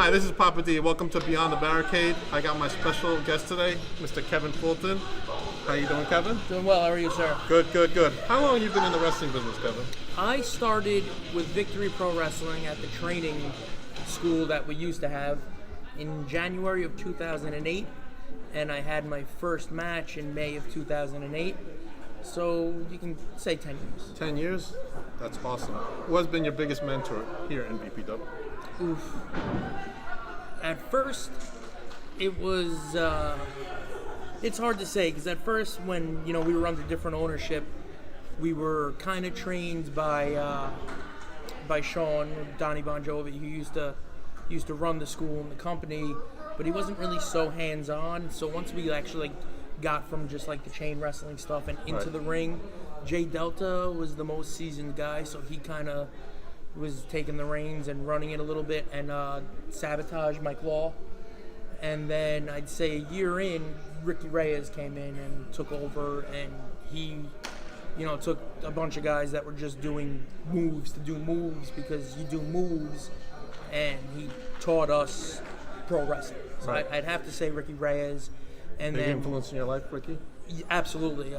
Hi, this is Papa D. Welcome to Beyond the Barricade. I got my special guest today, Mr. Kevin Fulton. How you doing, Kevin? Doing well. How are you, sir? Good. How long have you been in the wrestling business, Kevin? I started with Victory Pro Wrestling at the training school that we used to have in January of 2008, and I had my first match in May of 2008. So you can say 10 years. 10 years? That's awesome. Who has been your biggest mentor here in BPW? Oof. At first, it was, it's hard to say, because at first when, we were under different ownership, we were kind of trained by Sean, Donnie Bon Jovi, who used to run the school and the company, but he wasn't really so hands-on. So once we actually got from just like the chain wrestling stuff and into the ring, Jay Delta was the most seasoned guy, so he kind of was taking the reins and running it a little bit, and Sabotage, Mike Law. And then I'd say a year in, Ricky Reyes came in and took over, and he took a bunch of guys that were just doing moves to do moves, because you do moves, and he taught us pro wrestling. So I'd have to say Ricky Reyes. And Big then, influence in your life, Ricky? Absolutely,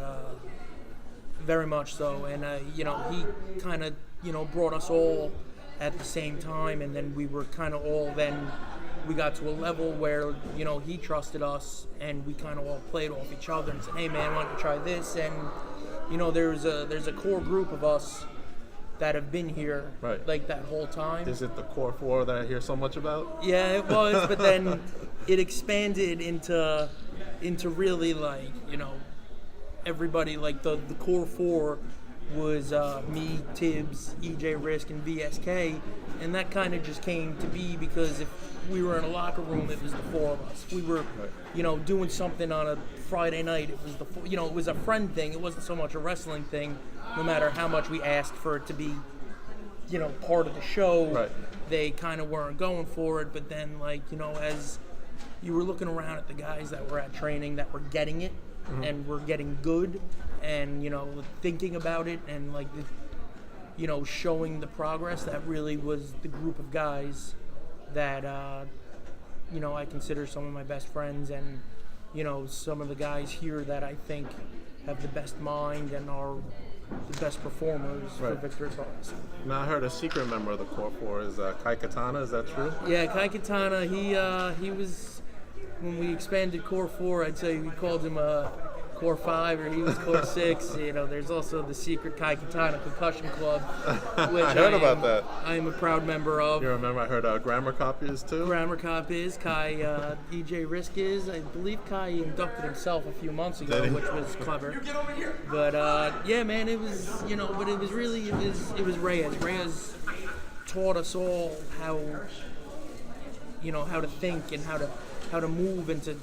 very much so. And he kind of brought us all at the same time, and then we were kind of all, then we got to a level where he trusted us, and we kind of all played off each other and said, hey man, why don't you try this? And there's a core group of us that have been here like that whole time. Is it the core four that I hear so much about? Yeah, it was, but then it expanded into really everybody, like the core four was me, Tibbs, EJ Risk, and VSK, and that kind of just came to be because if we were in a locker room, it was the four of us. We were, doing something on a Friday night. It was it was a friend thing. It wasn't so much a wrestling thing. No matter how much we asked for it to be, part of the show, they kind of weren't going for it. But then, as you were looking around at the guys that were at training that were getting it, and were getting good, and thinking about it, and showing the progress, that really was the group of guys that I consider some of my best friends, and some of the guys here that I think have the best mind and are the best performers for Victory Pro Wrestling. Now I heard a secret member of the core four is Kai Katana. Is that true? Yeah, Kai Katana. He was, when we expanded core four, I'd say we called him core 5, or he was core 6. There's also the secret Kai Katana Concussion Club, which I heard about that. I am a proud member of. You remember? I heard Grammar Cop is too. Grammar Cop is. Kai, EJ Risk is. I believe Kai inducted himself a few months ago, which was clever. But yeah, man, it was but it was really it was Reyes. Reyes taught us all how how to think and how to move, and to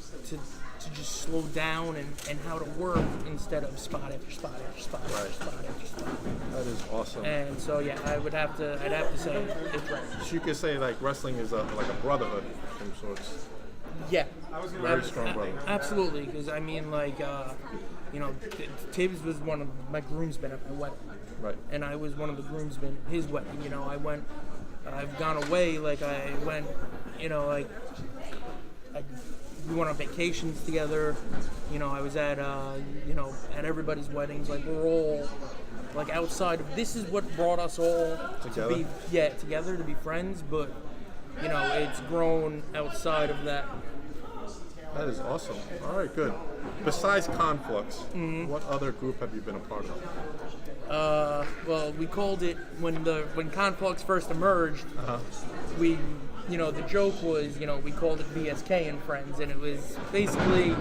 just slow down, and how to work instead of spot after spot after spot after spot after spot. That is awesome. And so yeah, I'd have to say it's right. So you could say wrestling is like a brotherhood of some sorts. Yeah, very strong brotherhood. Absolutely, because Tibbs was one of my groomsmen at my wedding, and I was one of the groomsmen at his wedding. I've gone away, I went, we went on vacations together. I was at at everybody's weddings. We're all outside of, this is what brought us all together. Together to be friends. But it's grown outside of that. That is awesome. All right, good. Besides Conflux, what other group have you been a part of? Well, we called it when Conflux first emerged. We. The joke was, we called it VSK and Friends, and it was basically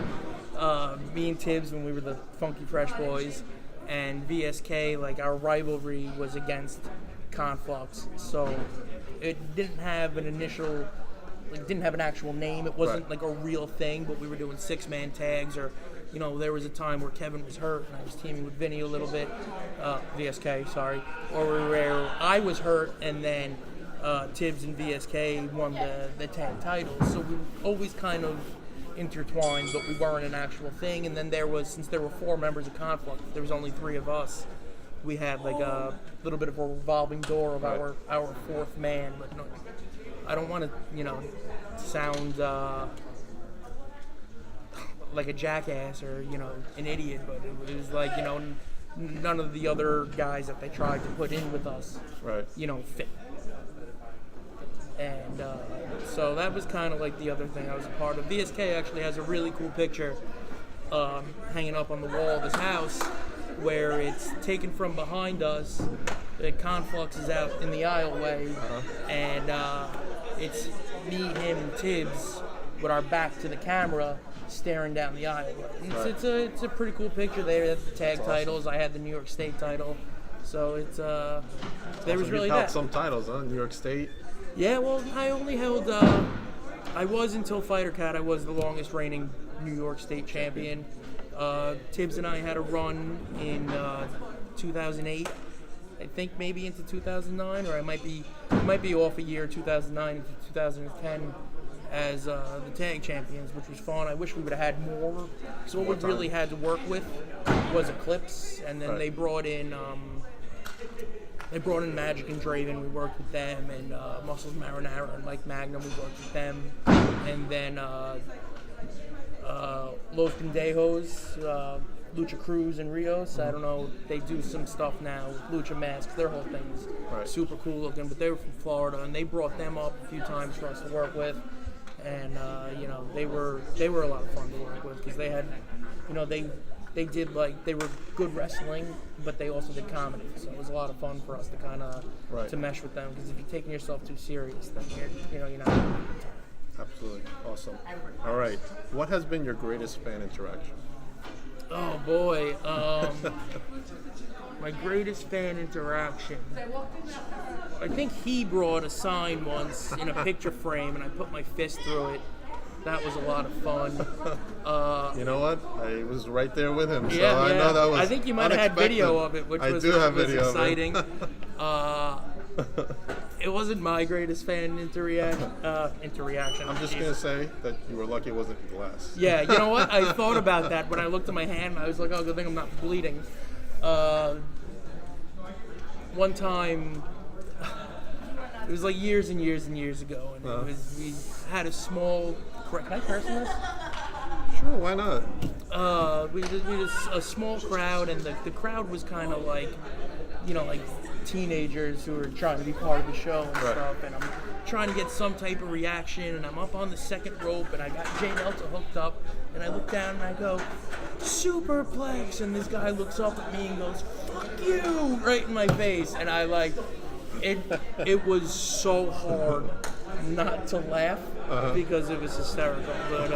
me and Tibbs when we were the Funky Fresh Boys, and VSK, our rivalry was against Conflux. So it didn't have an initial, didn't have an actual name. It wasn't a real thing, but we were doing 6-man tags, or, there was a time where Kevin was hurt, and I was teaming with Vinny a little bit, VSK, sorry, or where I was hurt, and then Tibbs and VSK won the tag titles, so we were always kind of intertwined, but we weren't an actual thing. And then since there were 4 members of Conflict, there was only 3 of us. We had a little bit of a revolving door of our 4th man. But I don't want to, sound like a jackass or, an idiot, but it was like, none of the other guys that they tried to put in with us, Right. Fit. And so that was kind of like the other thing I was a part of. VSK actually has a really cool picture hanging up on the wall of his house where it's taken from behind us. The Conflux is out in the aisleway, and it's me, him, and Tibbs with our back to the camera staring down the aisleway. It's a pretty cool picture there. That's the tag titles. I had the New York State title. So it's there was really you held that. some titles, huh? New York State. Yeah, well, I only held. I was until Fighter Cat. I was the longest reigning New York State champion. Tibbs and I had a run in 2008. I think maybe into 2009, or I might be off a year, 2009 into 2010, as the tag champions, which was fun. I wish we would have had more. So what we really had to work with was Eclipse, and then they brought in. They brought in Magic and Draven. We worked with them, and Muscles Marinara and Mike Magnum. We worked with them, and then Los Pendejos, Lucha Cruz and Rios. I don't know. They do some stuff now with Lucha Masks. Their whole thing is super cool looking. But they were from Florida, and they brought them up a few times for us to work with, and they were a lot of fun to work with because they had, they did they were good wrestling, but they also did comedy. So it was a lot of fun for us to kind of to mesh with them. Because if you're taking yourself too serious, then you're not. Absolutely awesome. All right, what has been your greatest fan interaction? Oh boy, my greatest fan interaction. I think he brought a sign once in a picture frame, and I put my fist through it. That was a lot of fun. You know what? I was right there with him, so Yeah, I know that was I think you might have had video of it, which was exciting. It wasn't my greatest fan interaction. I'm just going to say that you were lucky it wasn't glass. Yeah, you know what? I thought about that when I looked at my hand. I was like, oh, good thing I'm not bleeding. One time, it was like years and years and years ago, and we had a small. Can I curse in this? Sure, why not? We did a small crowd, and the crowd was kind of like, like teenagers who were trying to be part of the show and stuff. And I'm trying to get some type of reaction, and I'm up on the second rope, and I got Jay Meltzer hooked up, and I look down and I go, superplex, and this guy looks up at me and goes, fuck you, right in my face, and I it was so hard not to laugh because it was hysterical. But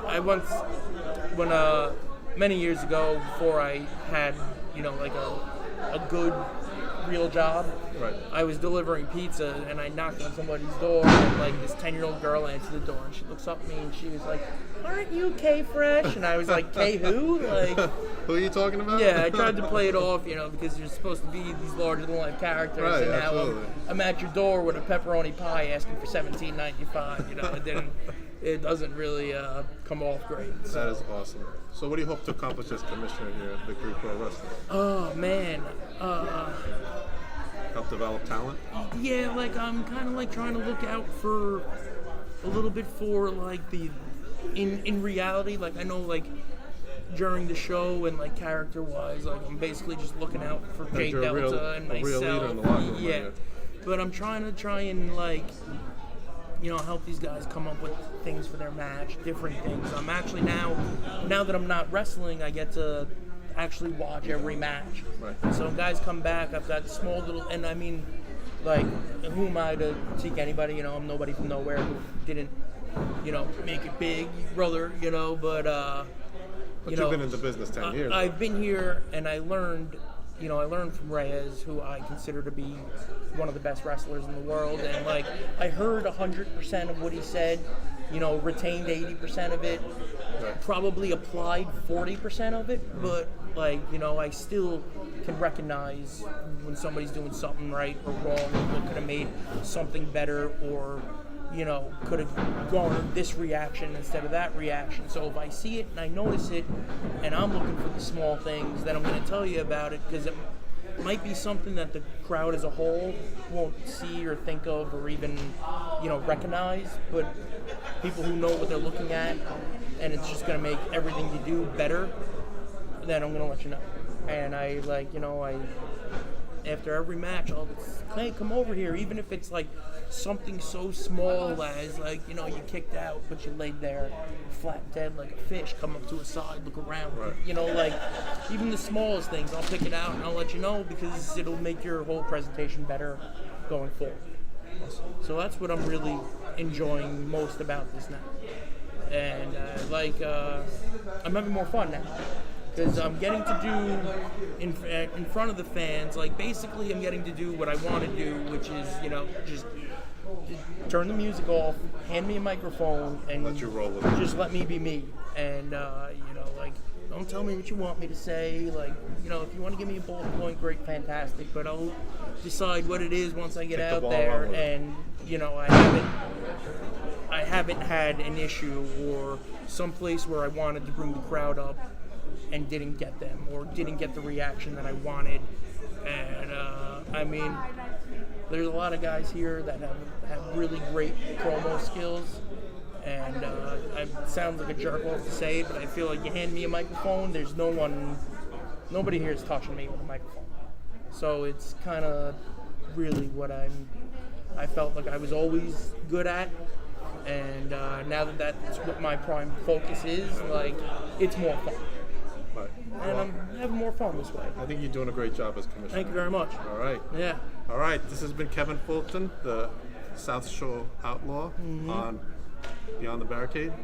I once, many years ago, before I had, a good real job, I was delivering pizza, and I knocked on somebody's door, and this 10-year-old girl answered the door, and she looks up at me and she was like, aren't you K-Fresh? And I was like, K who? Who are you talking about? Yeah, I tried to play it off, because you're supposed to be these larger-than-life characters, and now I'm at your door with a pepperoni pie asking for $17.95. It doesn't really come off great. So. That is awesome. So what do you hope to accomplish as commissioner here at Victory Pro Wrestling? Oh, man. Help develop talent? Yeah, I'm kind of trying to look out for a little bit for the in reality. I know during the show and character wise, I'm basically just looking out for Jay Delta and myself. A real leader in the locker room, yeah. But I'm trying and help these guys come up with things for their match, different things. I'm actually now that I'm not wrestling, I get to actually watch every match. Right. So guys come back, I've got small little, and I mean, who am I to critique anybody? I'm nobody from nowhere who didn't, make it big, brother. But you've been in the business 10 years. I've been here, and I learned from Reyes, who I consider to be one of the best wrestlers in the world, and I heard 100% of what he said, retained 80% of it, probably applied 40% of it, but I still can recognize when somebody's doing something right or wrong, or could have made something better, or could have garnered this reaction instead of that reaction. So if I see it and I notice it, and I'm looking for the small things, then I'm going to tell you about it, because might be something that the crowd as a whole won't see or think of or even, recognize, but people who know what they're looking at, and it's just going to make everything you do better, then I'm going to let you know. And after every match, hey, come over here, even if it's like something so small as you kicked out, but you laid there flat dead like a fish, come up to a side, look around, Right. Even the smallest things, I'll pick it out and I'll let you know because it'll make your whole presentation better going forward. So that's what I'm really enjoying most about this now. And I'm having more fun now. Because I'm getting to do in front of the fans, basically I'm getting to do what I want to do, which is, just turn the music off, hand me a microphone, and Let you roll with it. just let me be me. And, don't tell me what you want me to say. If you want to give me a bullet point, great, fantastic. But I'll decide what it is once I get Take the out ball, there. run with it. And, I haven't had an issue or some place where I wanted to bring the crowd up and didn't get them or didn't get the reaction that I wanted. And there's a lot of guys here that have really great promo skills, and it sounds like a jerk off to say it, but I feel like you hand me a microphone, there's nobody here is touching me with a microphone. So it's kind of really what I felt like I was always good at. And now that that's what my prime focus is, it's more fun. Right. And I'm having more fun this way. I think you're doing a great job as commissioner. Thank you very much. All right. Yeah. All right. This has been Kevin Fulton, the South Shore Outlaw on Beyond the Barricade.